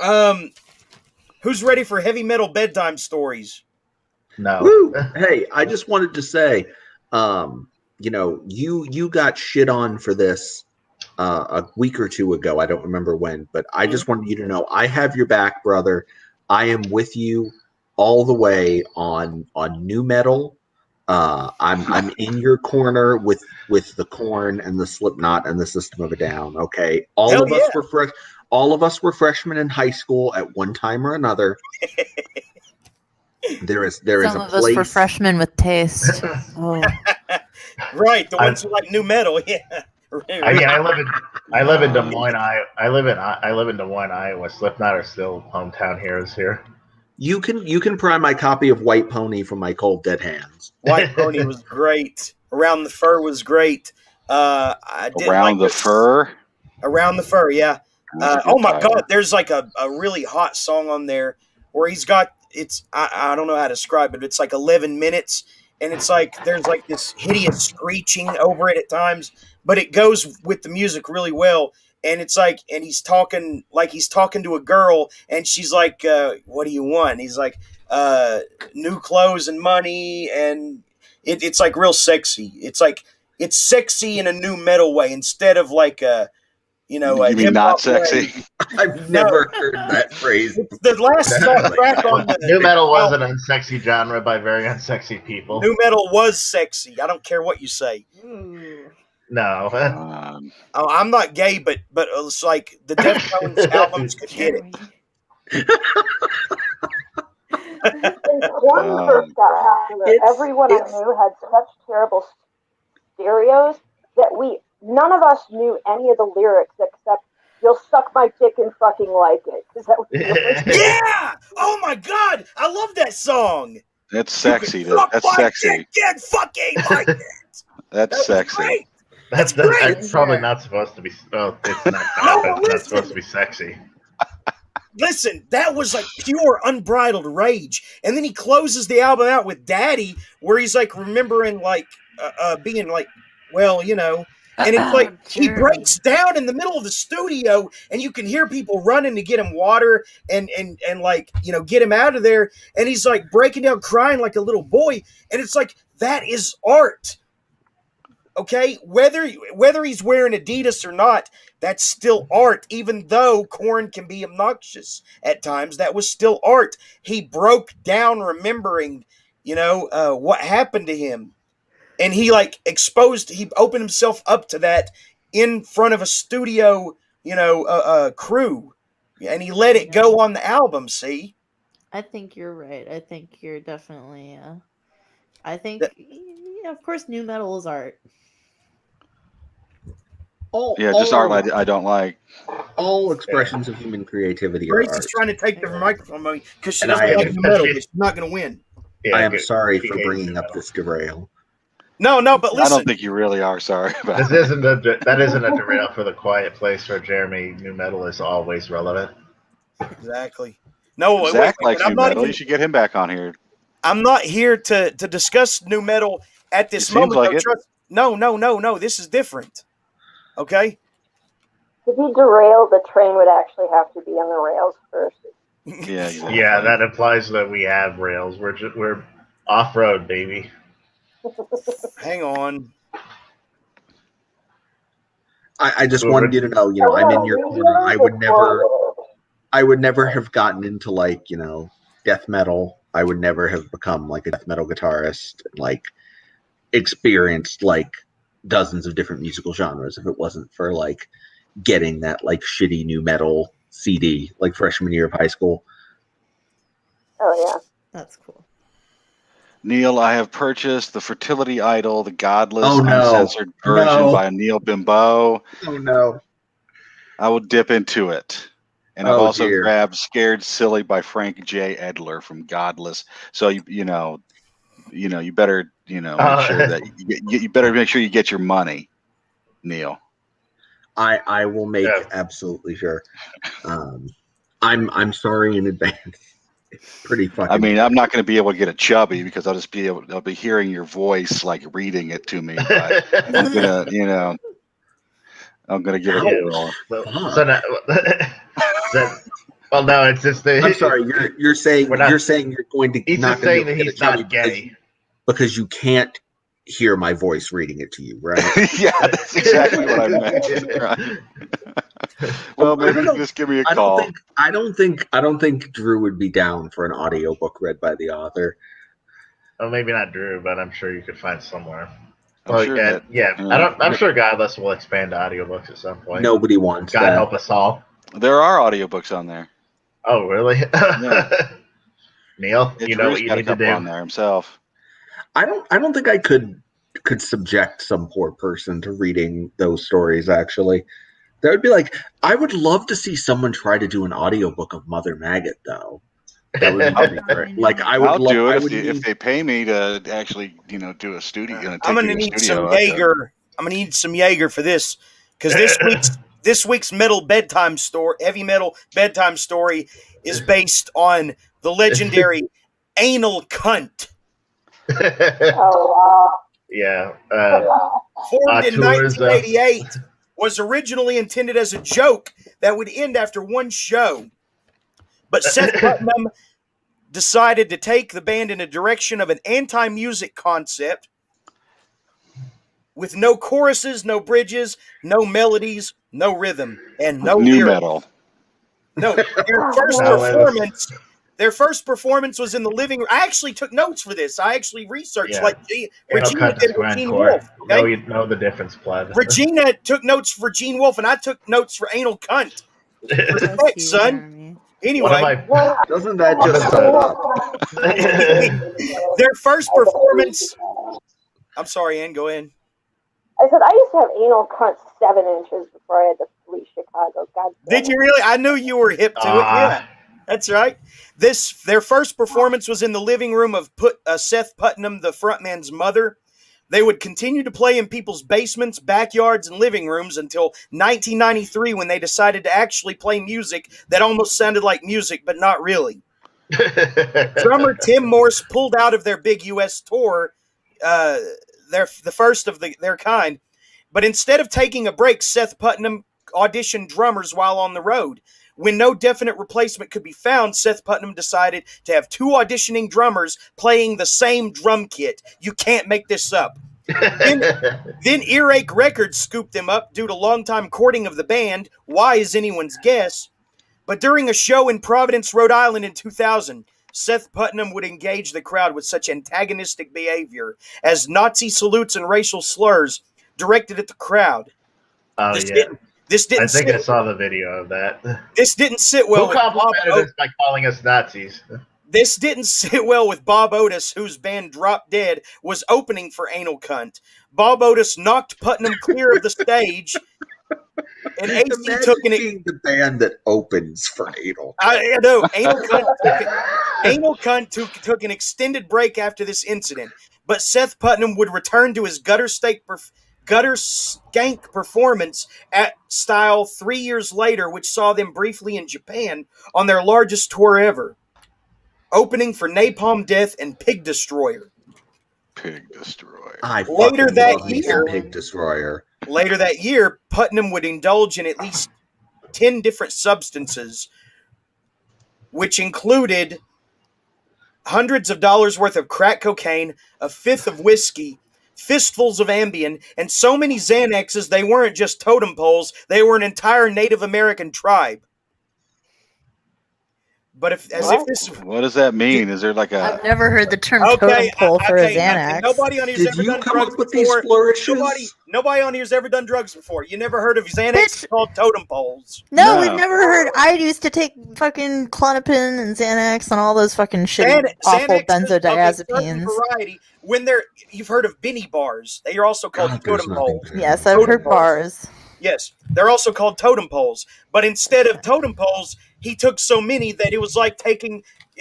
Um, who's ready for heavy metal bedtime stories? No. Woo! Hey, I just wanted to say, you got shit on for this a week or two ago. I don't remember when, but I just wanted you to know I have your back, brother. I am with you all the way on new metal. I'm in your corner with the Corn and the Slipknot and the System of a Down. Okay, Hell yeah. all of us were freshmen in high school at one time or another. There is Some a of us were place. freshmen with taste. Oh. Right, the ones who like new metal. Yeah. I mean, I live in Des Moines, I live in Des Moines, Iowa. Slipknot are still hometown heroes here. You can pry my copy of White Pony from my cold dead hands. White Pony was great. Around the Fur was great. I didn't Around like the Fur. Around the Fur, yeah. Oh my God, there's like a really hot song on there where he's got I don't know how to describe it. It's like 11 minutes, and it's like there's like this hideous screeching over it at times, but it goes with the music really well. And it's like, and he's talking to a girl, and she's like, "What do you want?" And he's like, "New clothes and money," and it's like real sexy. It's like it's sexy in a new metal way instead of like a. You mean not sexy? I've never heard that phrase. The last track on the new metal was an unsexy genre by very unsexy people. New metal was sexy. I don't care what you say. No. I'm not gay, but it's like the Deftones albums could get it. When Korn first got popular, everyone I knew had such terrible stereos that none of us knew any of the lyrics except "You'll suck my dick and fucking like it." Is that what yeah! Oh my God! I love that song. That's sexy. That's sexy. Dick fucking like it. That's sexy. Great. That's probably not supposed to be. Oh, it's not. That's not supposed to be sexy. Listen, that was like pure unbridled rage. And then he closes the album out with "Daddy," where he's like remembering like being like, well, and it's like he breaks down in the middle of the studio, and you can hear people running to get him water and like get him out of there, and he's like breaking down crying like a little boy, and it's like that is art. Okay, whether he's wearing Adidas or not, that's still art. Even though Korn can be obnoxious at times, that was still art. He broke down remembering, what happened to him. And he he opened himself up to that in front of a studio, crew. And he let it go on the album, see? I think you're right. I think you're definitely, I think, of course, new metal is art. Just art I don't like. All expressions of human creativity are Grace art. is trying to take the microphone from me because she doesn't like new metal, but she's not going to win. Yeah, I am sorry for bringing up this derail. No, but listen. I don't think you really are sorry about that isn't a derail for the Quiet Place for Jeremy. New metal is always relevant. Exactly. No, Zach likes new metal. You should get him back on here. I'm not here to discuss new metal at this moment. Like it. No. This is different. Okay? To be derailed, the train would actually have to be on the rails first. Yeah, exactly. Yeah, that implies that we have rails. We're off-road, baby. Hang on. I just wanted you to know, I'm in your corner. I would never have gotten into death metal. I would never have become like a death metal guitarist, experienced dozens of different musical genres if it wasn't for getting that shitty new metal CD freshman year of high school. Oh yeah. That's cool. Neil, I have purchased The Fertility Idol, the godless, uncensored version by Neil Bimbo. Oh, no. I will dip into it. And I've also grabbed Scared Silly by Frank J. Edler from Godless. So, you better, make sure that you better make sure you get your money, Neil. I will make absolutely sure. I'm sorry in advance. It's pretty fucking. I mean, I'm not going to be able to get a chubby because I'll be hearing your voice reading it to me. But I'm gonna, I'm gonna give it a roll. So Well, no, it's just I'm sorry. You're saying you're going to. He's just saying that he's not gay because you can't hear my voice reading it to you, right? Yeah, that's exactly what I meant. Right. Well, maybe just give me a call. I don't think Drew would be down for an audiobook read by the author. Well, maybe not Drew, but I'm sure you could find somewhere. I'm sure I'm sure Godless will expand to audiobooks at some point. Nobody wants God that. help us all. There are audiobooks on there. Oh, really? Yeah. Neil, you know what you need to do on there himself. I don't think I could subject some poor person to reading those stories. Actually, that would be like, I would love to see someone try to do an audiobook of Mother Maggot, though. That would be great. Like, I'll do it if they pay me to actually, do a studio. I'm gonna need some Jaeger. I'm gonna need some Jaeger for this, because this week's heavy metal bedtime story is based on the legendary Anal Cuh-nt. Yeah. Formed in 1988, was originally intended as a joke that would end after one show. But Seth Putnam decided to take the band in a direction of an anti-music concept with no choruses, no bridges, no melodies, no rhythm, and no new lyrics. Metal. No, their first performance was in the living room. I actually took notes for this. I actually researched like Regina did with Gene Wolfe. Okay? No, you know the difference, Pleb. Regina took notes for Gene Wolfe, and I took notes for Anal Cuh-nt. Respect, son. Anyway, doesn't that just set up? Their first performance. I'm sorry, Ann. Go ahead. I said I used to have anal cunt 7 inches before I had to flee Chicago. God damn. Did you really? I knew you were hip to it. Yeah, that's right. Their first performance was in the living room of Seth Putnam, the frontman's mother. They would continue to play in people's basements, backyards, and living rooms until 1993, when they decided to actually play music that almost sounded like music, but not really. Drummer Tim Morse pulled out of their big U.S. tour, the first of their kind. But instead of taking a break, Seth Putnam auditioned drummers while on the road. When no definite replacement could be found, Seth Putnam decided to have 2 auditioning drummers playing the same drum kit. You can't make this up. Then Earache Records scooped them up due to longtime courting of the band. Why is anyone's guess? But during a show in Providence, Rhode Island in 2000, Seth Putnam would engage the crowd with such antagonistic behavior as Nazi salutes and racial slurs directed at the crowd. Oh, This didn't. I think I saw the video of that. This didn't sit well. Who complimented us by calling us Nazis? This didn't sit well with Bob Otis, whose band Drop Dead was opening for Anal Cuh-nt. Bob Otis knocked Putnam clear of the stage, and AC took the band that opens for Anal. I know. Anal Cuh-nt took an extended break after this incident, but Seth Putnam would return to his gutter skank performance at Style 3 years later, which saw them briefly in Japan on their largest tour ever, opening for Napalm Death and Pig Destroyer. Pig Destroyer. Later that year, Putnam would indulge in at least 10 different substances, which included hundreds of dollars worth of crack cocaine, a fifth of whiskey, fistfuls of Ambien, and so many Xanaxes they weren't just totem poles, they were an entire Native American tribe. But what does that mean? Is there like a... I've never heard the term totem pole for a Xanax. Nobody on here's ever done drugs before. Nobody on here's ever done drugs before. You never heard of Xanax called totem poles? No, we've never heard. I used to take fucking Klonopin and Xanax and all those fucking shitty, awful benzodiazepines. Variety. You've heard of Benny bars. They are also called totem poles. Yes, I've heard bars. Yes, they're also called totem poles. But instead of totem poles, he took so many that it was like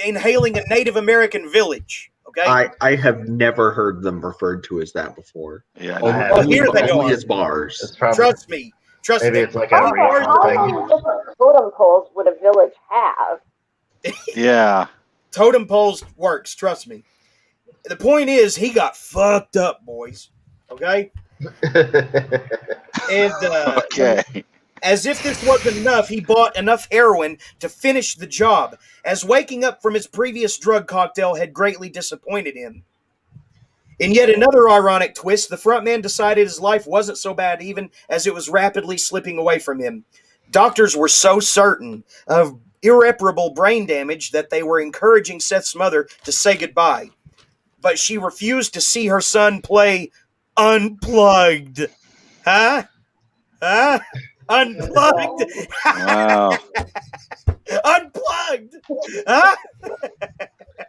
inhaling a Native American village. Okay, I have never heard them referred to as that before. Yeah, only as bars. Trust me. Maybe it's like how many different totem poles would a village have? Yeah, totem poles works. Trust me. The point is, he got fucked up, boys. Okay. And okay. As if this wasn't enough, he bought enough heroin to finish the job, as waking up from his previous drug cocktail had greatly disappointed him. In yet another ironic twist, the frontman decided his life wasn't so bad even as it was rapidly slipping away from him. Doctors were so certain of irreparable brain damage that they were encouraging Seth's mother to say goodbye. But she refused to see her son play unplugged. Huh? Huh? Unplugged. Wow. Unplugged. Huh?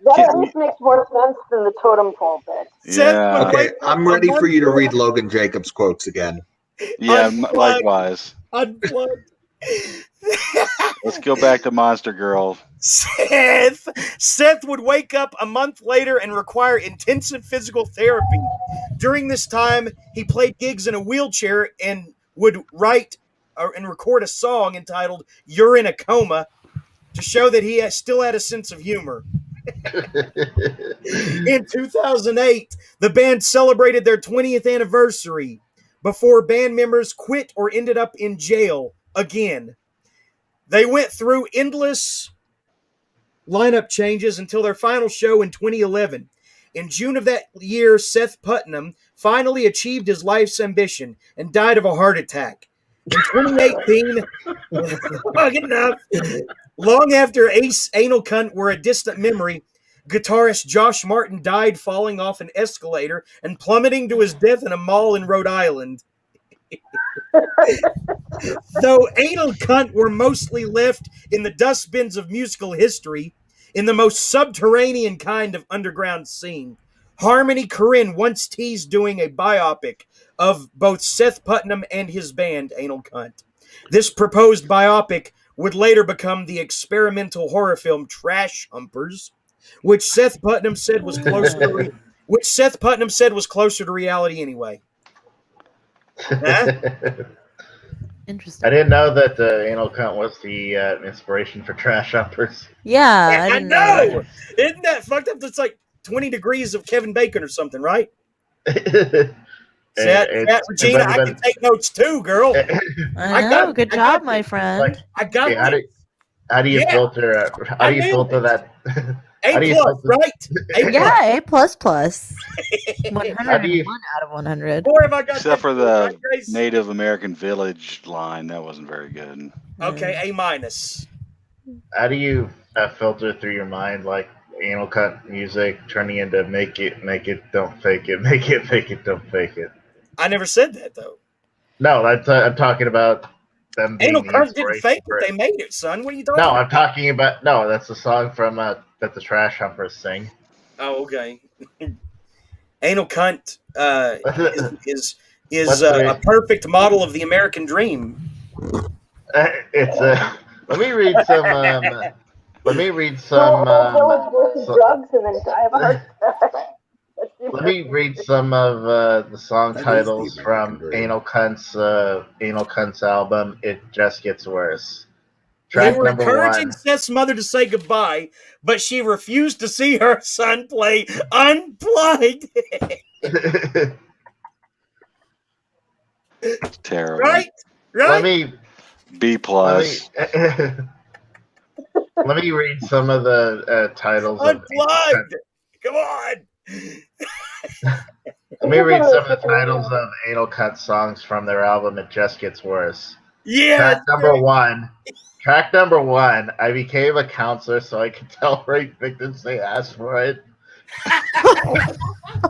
That at least makes more sense than the totem pole bit. Yeah. Okay, I'm ready for you to read Logan Jacobs' quotes again. Yeah, Unplugged. likewise. Unplugged. Let's go back to Monster Girl. Seth would wake up a month later and require intensive physical therapy. During this time, he played gigs in a wheelchair and would write and record a song entitled "You're in a Coma" to show that he still had a sense of humor. In 2008, the band celebrated their 20th anniversary before band members quit or ended up in jail again. They went through endless lineup changes until their final show in 2011. In June of that year, Seth Putnam finally achieved his life's ambition and died of a heart attack. In 2018, long after Ace Anal Cunt were a distant memory, guitarist Josh Martin died falling off an escalator and plummeting to his death in a mall in Rhode Island. Though Anal Cunt were mostly left in the dustbins of musical history, in the most subterranean kind of underground scene, Harmony Korine once teased doing a biopic of both Seth Putnam and his band, Anal Cunt. This proposed biopic would later become the experimental horror film Trash Humpers, which Seth Putnam said was closer to reality anyway. Huh? Interesting. I didn't know that Anal Cunt was the inspiration for Trash Humpers. Yeah, I know. Isn't that fucked up? It's like 20 degrees of Kevin Bacon or something, right? Regina, I can take notes too, girl. I know. Good job, my friend. Like, I got how do you filter? How do you filter that? A plus, right? Yeah, A plus plus. 101 out of 100. Except for the Native American Village line, that wasn't very good. Okay, A minus. How do you filter through your mind like Anal Cunt music turning into make it, don't fake it, make it, don't fake it? I never said that though. No, I'm talking about them. Anal Cunt didn't fake it; they made it, son. What are you talking about? No, I'm talking about that's the song from that the Trash Humpers sing. Oh, okay. Anal Cunt is a perfect model of the American dream. It's let me read some. Let me read some. Drugs and then die of a heart attack. Let me read some of the song titles from Anal Cunt's album. It Just Gets Worse. Track they were encouraging Seth's mother to say goodbye, but she refused to see her son play unplugged. Terrible. Right? Let me B plus. Let me read some of the titles. Unplugged. Come on. Let me read some of the titles of Anal Cunt songs from their album It Just Gets Worse. Yeah. Track number one, I became a counselor so I could tell rape victims they asked for it.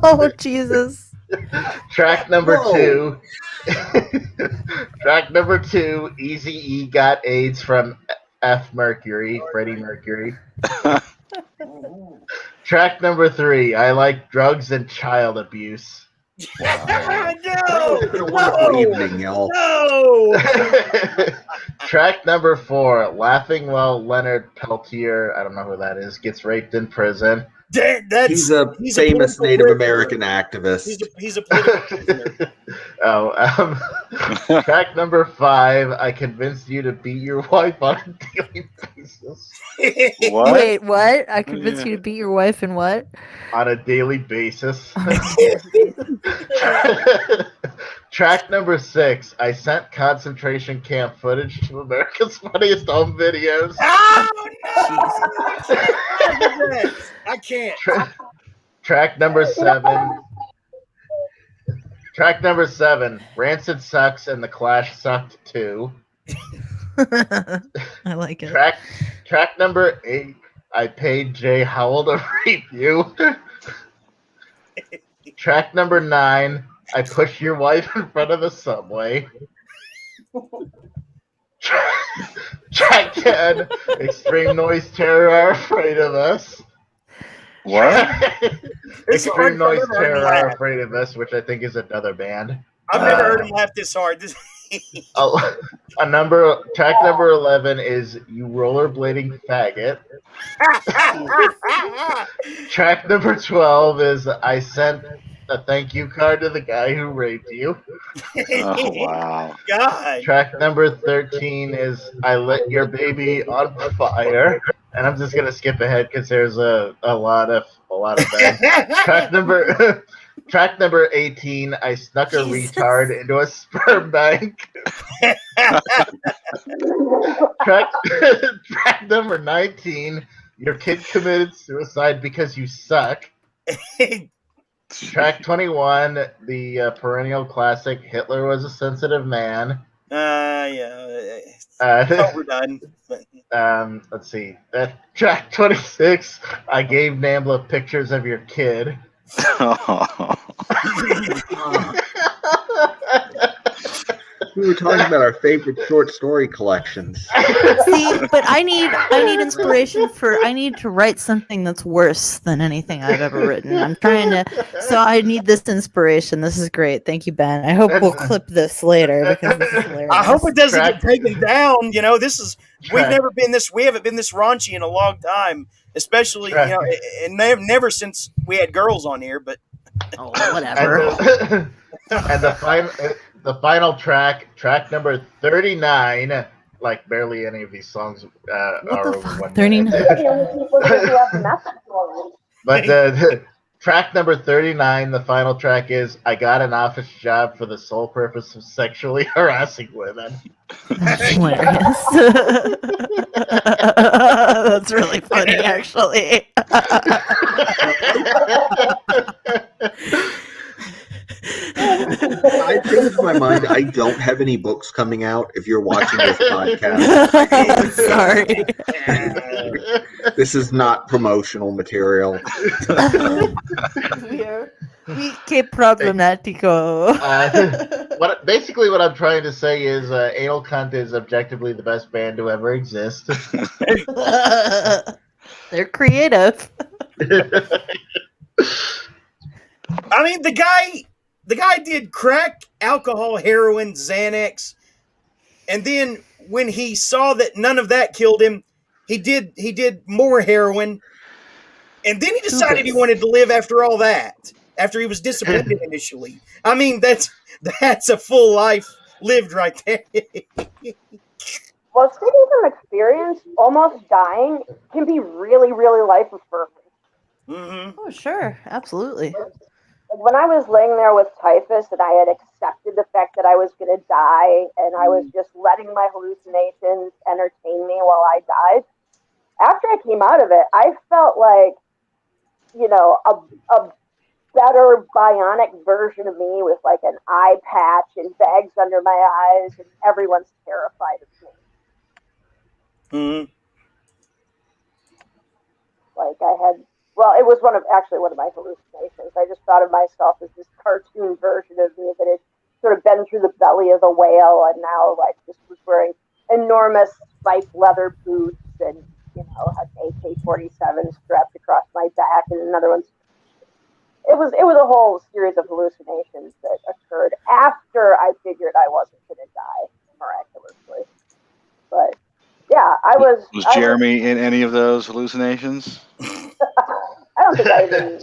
Oh, Jesus. Track number two. Track number two, Eazy-E got AIDS from Freddie Mercury. Track number three, I like drugs and child abuse. No! Track number four, laughing while Leonard Peltier, I don't know who that is, gets raped in prison. He's a famous Native American activist. He's a political prisoner. Track number 5, I convinced you to beat your wife on a daily basis. What? Wait, what? I convinced you to beat your wife in what? On a daily basis. Track number 6, I sent concentration camp footage to America's Funniest Home Videos. Oh, no! I can't. Track number 7. Track number 7, Rancid sucks and the Clash sucked too. I like it. Track number 8, I paid Jay Howell to rape you. Track number 9, I pushed your wife in front of the subway. Track 10, Extreme Noise Terror are afraid of us. What? Extreme Noise Terror are afraid of us, which I think is another band. I've never heard him laugh this hard. Track number 11 is You Rollerblading Faggot. Track number 12 is I sent a thank you card to the guy who raped you. Oh, wow. God. Track number 13 is I lit your baby on fire. And I'm just gonna skip ahead because there's a lot of bands. Track number 18, I snuck a retard into a sperm bank. Track number 19, your kid committed suicide because you suck. Track 21, the perennial classic, Hitler was a sensitive man. Yeah. It's overdone. Let's see. Track 26, I gave Nambla pictures of your kid. We were talking about our favorite short story collections. See, but I need inspiration I need to write something that's worse than anything I've ever written. So I need this inspiration. This is great. Thank you, Ben. I hope we'll clip this later because this is hilarious. I hope it doesn't get taken down. You know, we haven't been this raunchy in a long time, especially, and never since we had girls on here, but whatever. And the final track number 39, like barely any of these songs are over 1 minute. But track number 39, the final track is I got an office job for the sole purpose of sexually harassing women. That's hilarious. That's really funny, actually. I changed my mind. I don't have any books coming out if you're watching this podcast. Sorry. This is not promotional material. Que problematico. Basically, what I'm trying to say is Anal Cunt is objectively the best band to ever exist. They're creative. I mean, the guy did crack, alcohol, heroin, Xanax, and then when he saw that none of that killed him, he did more heroin, and then he decided he wanted to live after all that. After he was disappointed initially, I mean that's a full life lived right there. Well, speaking from experience, almost dying can be really, really life affirming. Mm-hmm. Oh, sure, absolutely. When I was laying there with typhus and I had accepted the fact that I was going to die and I was just letting my hallucinations entertain me while I died, after I came out of it, I felt like, a better bionic version of me with like an eye patch and bags under my eyes, and everyone's terrified of me. Mm-hmm. Like it was one of my hallucinations. I just thought of myself as this cartoon version of me that had sort of been through the belly of a whale and now like just was wearing enormous spiked leather boots and, had an AK-47 strapped across my back and another one's. It was a whole series of hallucinations that occurred after I figured I wasn't going to die miraculously. But yeah, I was. Was Jeremy in any of those hallucinations? I don't think I even.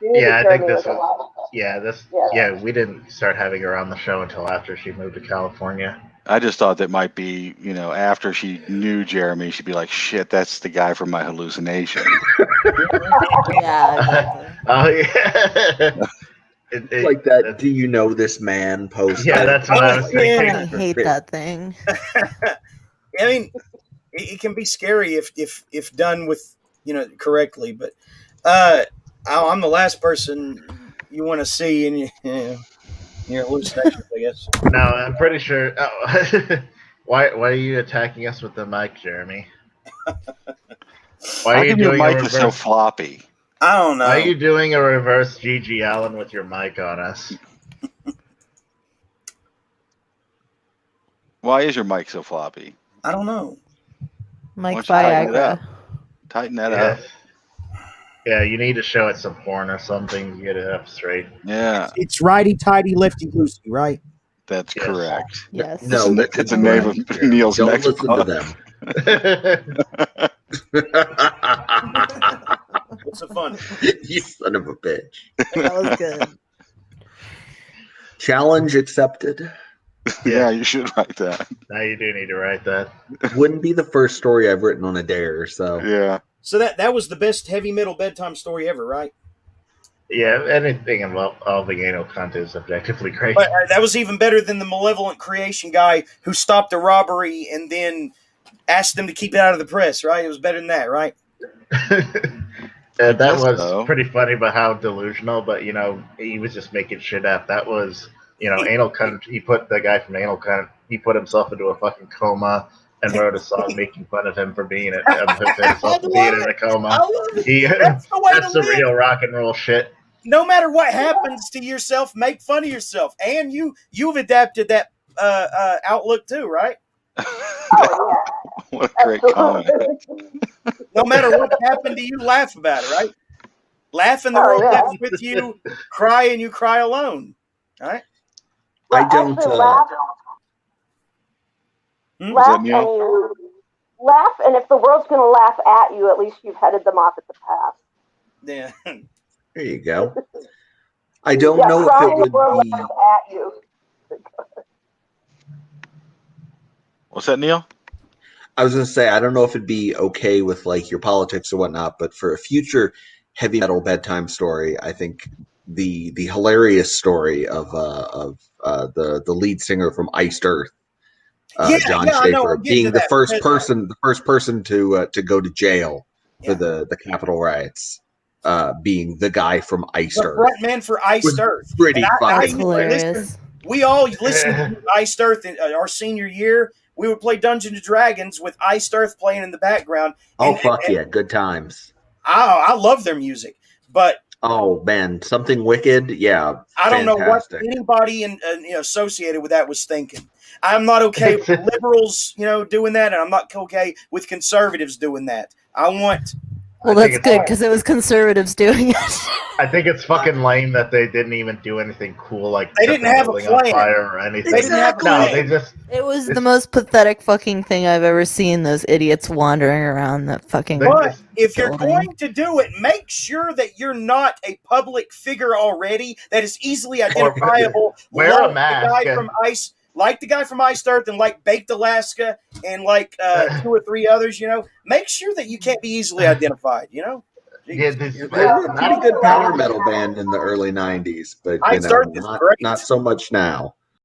Yeah, I think this was. Yeah, we didn't start having her on the show until after she moved to California. I just thought that might be, after she knew Jeremy, she'd be like, "Shit, that's the guy from my hallucination." Yeah, exactly. Oh yeah. Like that. Do you know this man? Post. Yeah, that's what I was I thinking. fucking hate that thing. I mean, it can be scary if done with correctly, but I'm the last person you want to see in your hallucinations, I guess. No, I'm pretty sure. Oh. Why are you attacking us with the mic, Jeremy? Why How are you come your doing a mic reverse? is so floppy? I don't know. Why are you doing a reverse G.G. Allen with your mic on us? Why is your mic so floppy? I don't know. Mike Tighten it Viagra. up. Tighten that up. Yeah, you need to show it some porn or something to get it up straight. Yeah, It's righty tighty, lefty loosey, right? that's Yes. correct. Yes. No, It's the name of Neil's Don't next listen book. to them. What's so funny? You son of a bitch. That was good. Challenge accepted. Yeah, you should write that. Now you do need to write that. Wouldn't be the first story I've written on a dare, so. Yeah. So that was the best heavy metal bedtime story ever, right? Yeah, anything involving anal cunt is objectively great. But that was even better than the malevolent creation guy who stopped a robbery and then asked them to keep it out of the press, right? It was better than that, right? That was so. pretty funny, but how delusional. But he was just making shit up. That was anal cunt. He put the guy from anal cunt. He put himself into a fucking coma and wrote a song making fun of him for being in a coma. That's the real rock and roll shit. No matter what happens to yourself, make fun of yourself, and you've adapted that outlook too, right? Oh, yeah. What a great comment. No matter what happened to you, laugh about it, right? Laugh and the world laughs with you. Cry and you cry alone, right? I don't. Laugh, laugh, and if the world's going to laugh at you, at least you've headed them off at the pass. Yeah. There you go. I don't know if it would be. At you. What's that, Neil? I was going to say, I don't know if it'd be okay with like your politics or whatnot, but for a future heavy metal bedtime story, I think the hilarious story of the lead singer from Iced Earth, John Schaefer, being the first person to go to jail for the Capitol riots, being the guy from Iced Earth. The front man for Iced Earth. Pretty fucking hilarious. We all listened to Iced Earth in our senior year. We would play Dungeons and Dragons with Iced Earth playing in the background. Yeah, good times. I love their music, but oh man, something wicked. Yeah, I don't know what anybody associated with that was thinking. I'm not okay with liberals, doing that, and I'm not okay with conservatives doing that. Well, that's good because it was conservatives doing it. I think it's fucking lame that they didn't even do anything cool, like they didn't have a plan fire or anything. Exactly. No, they just. It was the most pathetic fucking thing I've ever seen. Those idiots wandering around that fucking. But if you're going to do it, make sure that you're not a public figure already that is easily identifiable. Wear a mask. Like the guy from Iced Earth and like Baked Alaska and like 2 or 3 others, make sure that you can't be easily identified, Yeah, they were a pretty good power metal band in the early 90s, but not so much now.